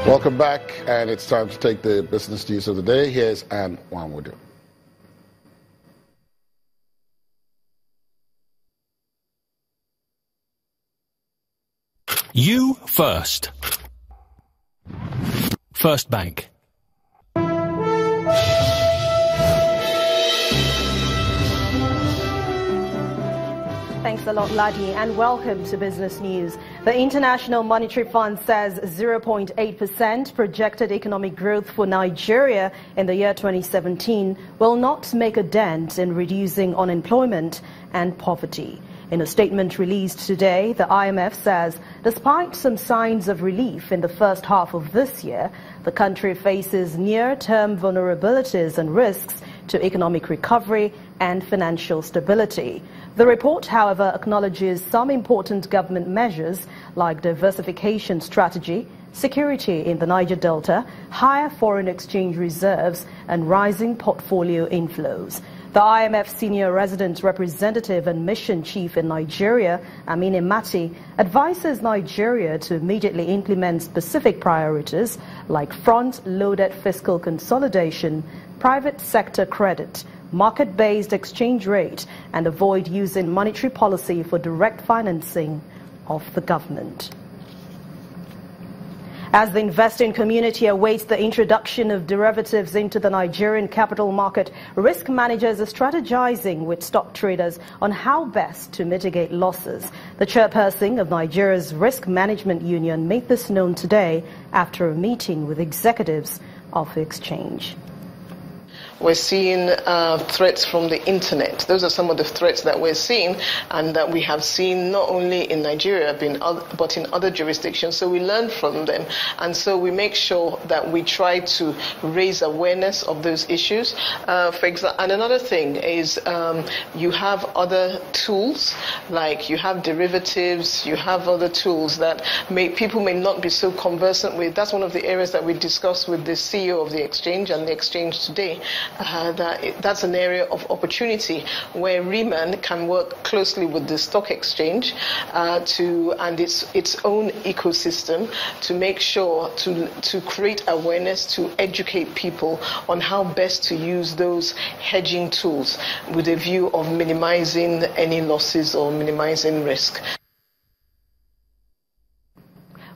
Welcome back, and it's time to take the business news of the day. Here's Anne Wanwodu. You first. First Bank. Thanks a lot, Ladi, and welcome to Business News. The International Monetary Fund says 0.8% projected economic growth for Nigeria in the year 2017 will not make a dent in reducing unemployment and poverty. In a statement released today, the IMF says despite some signs of relief in the first half of this year, the country faces near-term vulnerabilities and risks to economic recovery and financial stability. The report, however, acknowledges some important government measures like diversification strategy, security in the Niger Delta, higher foreign exchange reserves, and rising portfolio inflows. The IMF senior resident representative and mission chief in Nigeria, Amine Mati, advises Nigeria to immediately implement specific priorities like front-loaded fiscal consolidation, private sector credit, market-based exchange rate, and avoid using monetary policy for direct financing of the government. As the investing community awaits the introduction of derivatives into the Nigerian capital market, risk managers are strategizing with stock traders on how best to mitigate losses. The chairperson of Nigeria's Risk Management Union made this known today after a meeting with executives of the exchange. We're seeing threats from the internet. Those are some of the threats that we're seeing and that we have seen not only in Nigeria but in other jurisdictions. So we learn from them, and so we make sure that we try to raise awareness of those issues. For example, and another thing is you have other tools, like you have derivatives, you have other tools that people may not be so conversant with. That's one of the areas that we discussed with the CEO of the exchange and the exchange today. That's an area of opportunity where Riemann can work closely with the stock exchange and its own ecosystem to make sure to create awareness, to educate people on how best to use those hedging tools with a view of minimizing any losses or minimizing risk.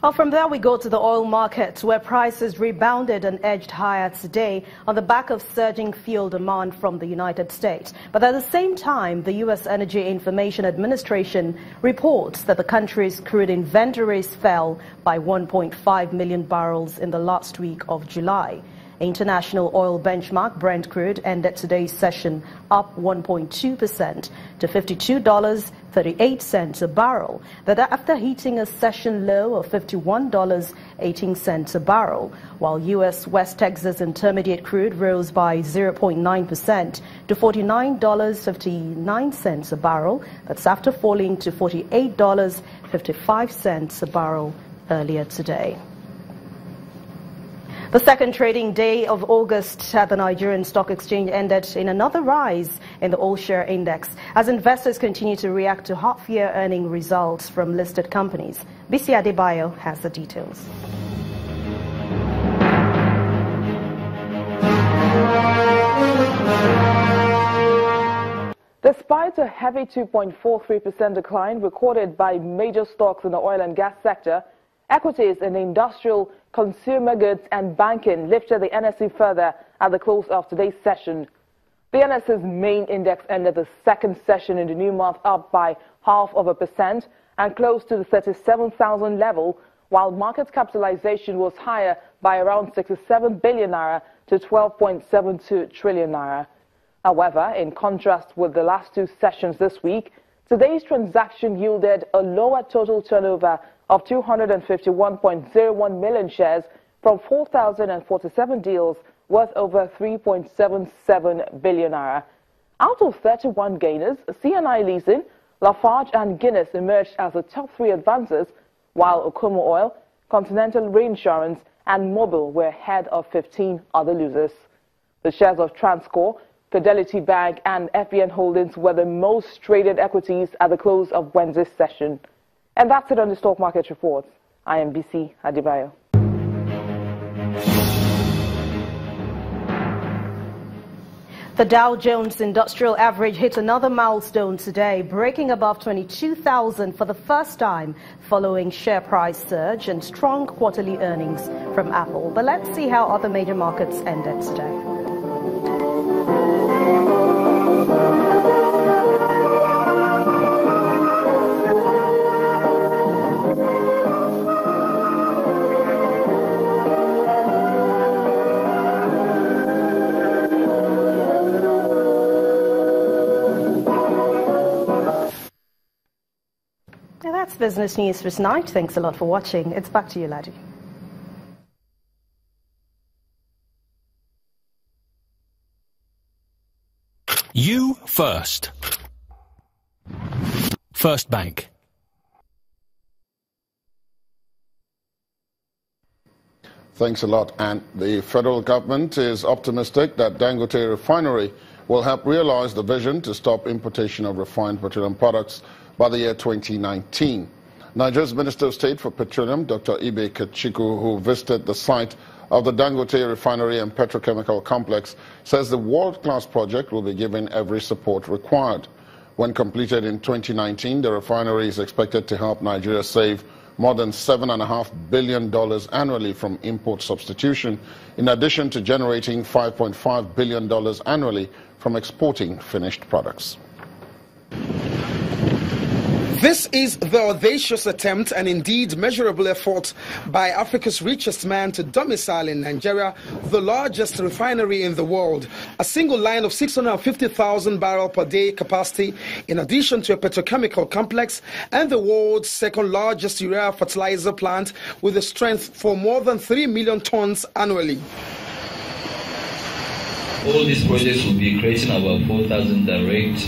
Well, from there we go to the oil market, where prices rebounded and edged higher today on the back of surging fuel demand from the United States. But at the same time, the U.S. Energy Information Administration reports that the country's crude inventories fell by 1.5 million barrels in the last week of July. International oil benchmark Brent crude ended today's session up 1.2% to $52.38 a barrel. That after hitting a session low of $51.18 a barrel, while U.S. West Texas Intermediate crude rose by 0.9% to $49.59 a barrel. That's after falling to $48.55 a barrel earlier today. The second trading day of August at the Nigerian Stock Exchange ended in another rise in the all-share index as investors continue to react to half-year earning results from listed companies. Bisi Adebayo has the details. Despite a heavy 2.43% decline recorded by major stocks in the oil and gas sector, equities in the industrial, consumer goods and banking lifted the NSE further at the close of today's session. The NSE's main index ended the second session in the new month up by 0.5% and close to the 37,000 level, while market capitalization was higher by around 67 billion naira to 12.72 trillion naira. However, in contrast with the last two sessions this week, today's transaction yielded a lower total turnover of 251.01 million shares from 4,047 deals worth over 3.77 billion naira. Out of 31 gainers, CNI Leasing, Lafarge and Guinness emerged as the top three advancers, while Okomo Oil, Continental Reinsurance and Mobil were ahead of 15 other losers. The shares of Transcorp, Fidelity Bank and FBN Holdings were the most traded equities at the close of Wednesday's session. And that's it on the stock market report. I am Bisi Adebayo. The Dow Jones Industrial Average hit another milestone today, breaking above 22,000 for the first time following share price surge and strong quarterly earnings from Apple. But let's see how other major markets ended today. That's business news for tonight. Thanks a lot for watching. It's back to you, Ladi. You first. First Bank. Thanks a lot. And the federal government is optimistic that Dangote Refinery will help realize the vision to stop importation of refined petroleum products by the year 2019. Nigeria's Minister of State for Petroleum, Dr. Kachikwu, who visited the site of the Dangote Refinery and Petrochemical Complex, says the world-class project will be given every support required. When completed in 2019, the refinery is expected to help Nigeria save more than $7.5 billion annually from import substitution, in addition to generating $5.5 billion annually from exporting finished products. This is the audacious attempt and indeed measurable effort by Africa's richest man to domicile in Nigeria the largest refinery in the world. A single line of 650,000 barrel per day capacity, in addition to a petrochemical complex and the world's second largest urea fertilizer plant with a strength for more than 3 million tons annually. All these projects will be creating about 4,000 direct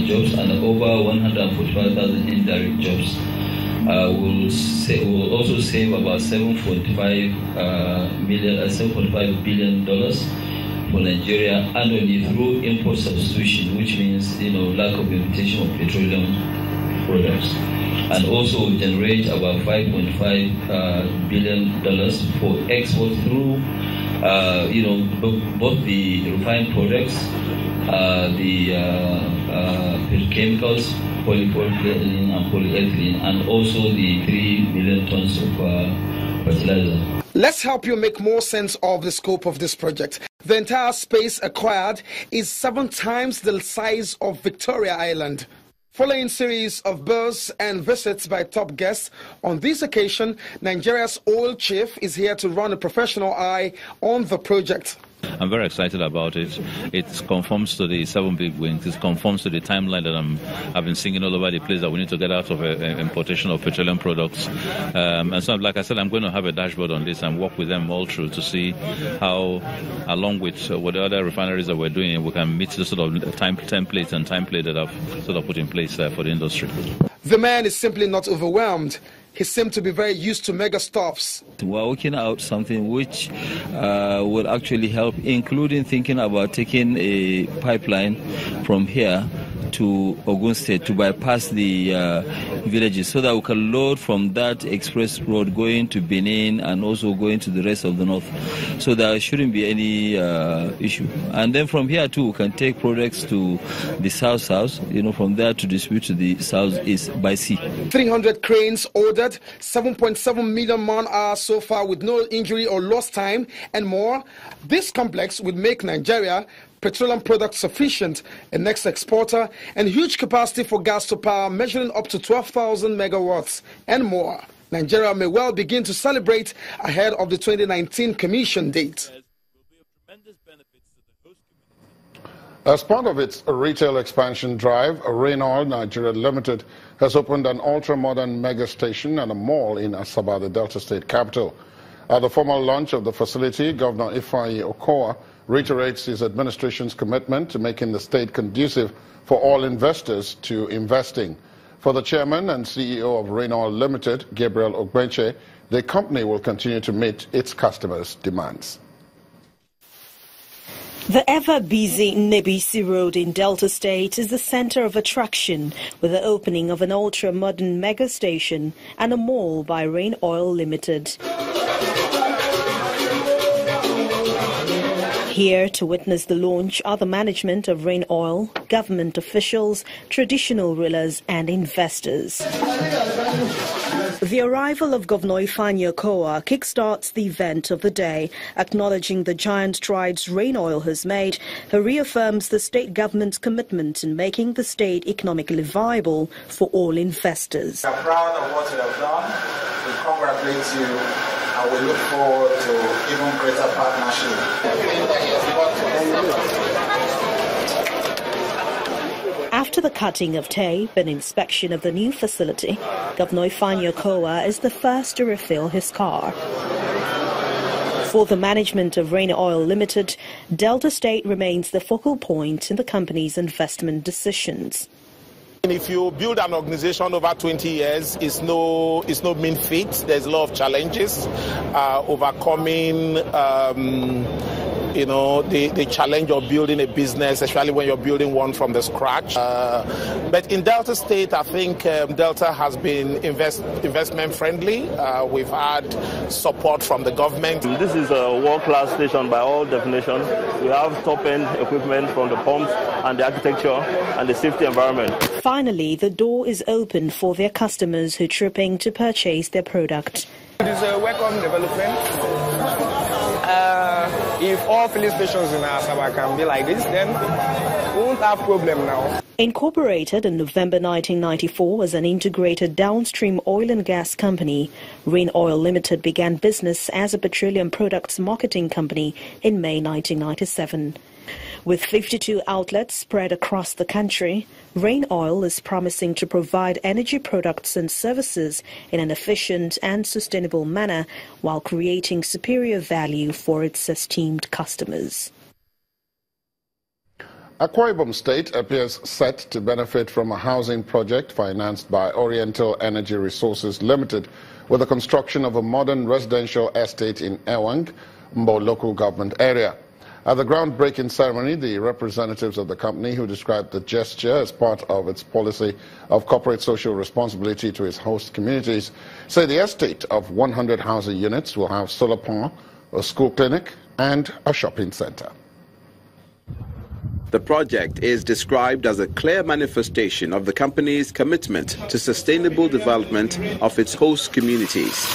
jobs and over 145,000 indirect jobs. We'll also save about $7.5 billion for Nigeria annually through import substitution, which means lack of importation of petroleum products, and also will generate about $5.5 billion for export through both the refined products, the petrochemicals, polypropylene and polyethylene, and also the 3 million tons of fertilizer. Let's help you make more sense of the scope of this project. The entire space acquired is 7 times the size of Victoria Island. Following a series of births and visits by top guests, on this occasion, Nigeria's oil chief is here to run a professional eye on the project. I'm very excited about it. It conforms to the 7 big wings. It conforms to the timeline that I've been singing all over the place, that we need to get out of importation of petroleum products. And so, like I said, I'm going to have a dashboard on this and work with them all through to see how, along with the other refineries that we're doing, we can meet the sort of template that I've sort of put in place for the industry. The man is simply not overwhelmed. He seemed to be very used to mega stops. We're working out something which will actually help, including thinking about taking a pipeline from here to Ogun State to bypass the villages, so that we can load from that express road going to Benin and also going to the rest of the north. So there shouldn't be any issue. And then from here too, we can take products to the south, from there to distribute to the southeast by sea. 300 cranes ordered, 7.7 million man-hours so far with no injury or lost time, and more. This complex will make Nigeria petroleum products sufficient, a next exporter, and huge capacity for gas to power measuring up to 12,000 megawatts and more. Nigeria may well begin to celebrate ahead of the 2019 commission date. As part of its retail expansion drive, Rain Oil Nigeria Limited has opened an ultra-modern mega station and a mall in Asaba, the Delta State capital. At the formal launch of the facility, Governor Ifeanyi Okowa reiterates his administration's commitment to making the state conducive for all investors to investing. For the chairman and CEO of Rain Oil Limited, Gabriel Ogbenche, the company will continue to meet its customers' demands. The ever-busy Nebisi Road in Delta State is the center of attraction, with the opening of an ultra-modern mega station and a mall by Rain Oil Limited. Here to witness the launch are the management of Rain Oil, government officials, traditional rulers and investors. The arrival of Governor Ifeanyi Okowa kickstarts the event of the day, acknowledging the giant strides Rain Oil has made. He reaffirms the state government's commitment in making the state economically viable for all investors. We are proud of what you have done. We congratulate you and we look forward to even greater partnership. After the cutting of tape and inspection of the new facility, Governor Ifeanyi Okowa is the first to refill his car. For the management of Rain Oil Limited, Delta State remains the focal point in the company's investment decisions. If you build an organization over 20 years, it's no mean feat. There's a lot of challenges, overcoming the challenge of building a business, especially when you're building one from the scratch. But in Delta State, I think Delta has been investment friendly. We've had support from the government. This is a world-class station by all definitions. We have top-end equipment from the pumps and the architecture and the safety environment. Finally, the door is open for their customers who are tripping to purchase their product. It is a welcome development. If all filling stations in Asaba can be like this, then we won't have problem now. Incorporated in November 1994 as an integrated downstream oil and gas company, Rain Oil Limited began business as a petroleum products marketing company in May 1997. With 52 outlets spread across the country, Rain Oil is promising to provide energy products and services in an efficient and sustainable manner while creating superior value for its esteemed customers. Akwa Ibom State appears set to benefit from a housing project financed by Oriental Energy Resources Limited with the construction of a modern residential estate in Ewang, Mbo local government area. At the groundbreaking ceremony, the representatives of the company, who described the gesture as part of its policy of corporate social responsibility to its host communities, say the estate of 100 housing units will have solar power, a school clinic and a shopping center. The project is described as a clear manifestation of the company's commitment to sustainable development of its host communities.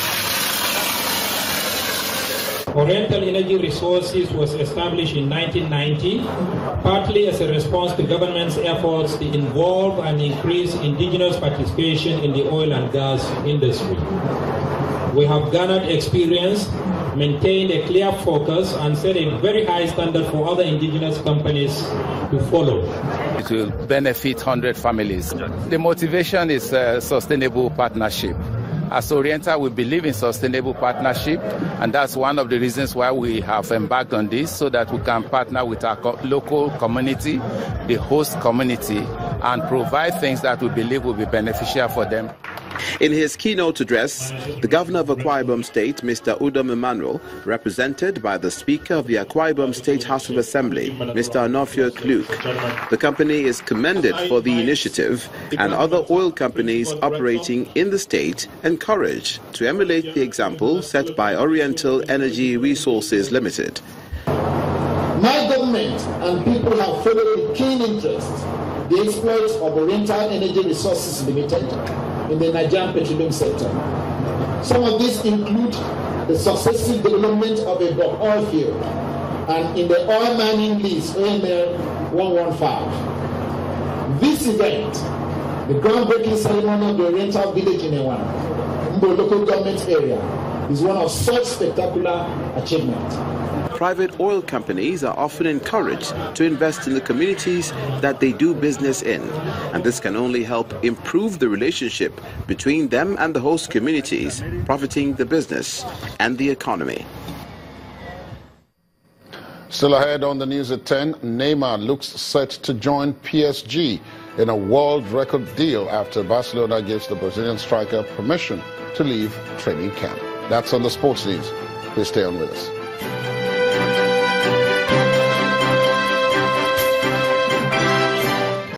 Oriental Energy Resources was established in 1990, partly as a response to government's efforts to involve and increase indigenous participation in the oil and gas industry. We have garnered experience, maintained a clear focus, and set a very high standard for other indigenous companies to follow. It will benefit 100 families. The motivation is a sustainable partnership. As Oriental, we believe in sustainable partnership, and that's one of the reasons why we have embarked on this, so that we can partner with our local community, the host community, and provide things that we believe will be beneficial for them. In his keynote address, the governor of Akwa Ibom State, Mr. Udom Emmanuel, represented by the Speaker of the Akwa Ibom State House of Assembly, Mr. Onofio Kluk, the company is commended for the initiative, and other oil companies operating in the state encouraged to emulate the example set by Oriental Energy Resources Limited. My government and people have followed with keen interest the exploits of Oriental Energy Resources Limited in the Nigerian petroleum sector. Some of these include the successful development of a block oil field and in the oil mining lease OML 115. This event, the groundbreaking ceremony of the Oriental Village in Ewang, Mbo local government area, is one of such spectacular achievement. Private oil companies are often encouraged to invest in the communities that they do business in, and this can only help improve the relationship between them and the host communities, profiting the business and the economy. Still ahead on the news at 10, Neymar looks set to join PSG in a world record deal after Barcelona gives the Brazilian striker permission to leave training camp. That's on the sports news. Please stay on with us.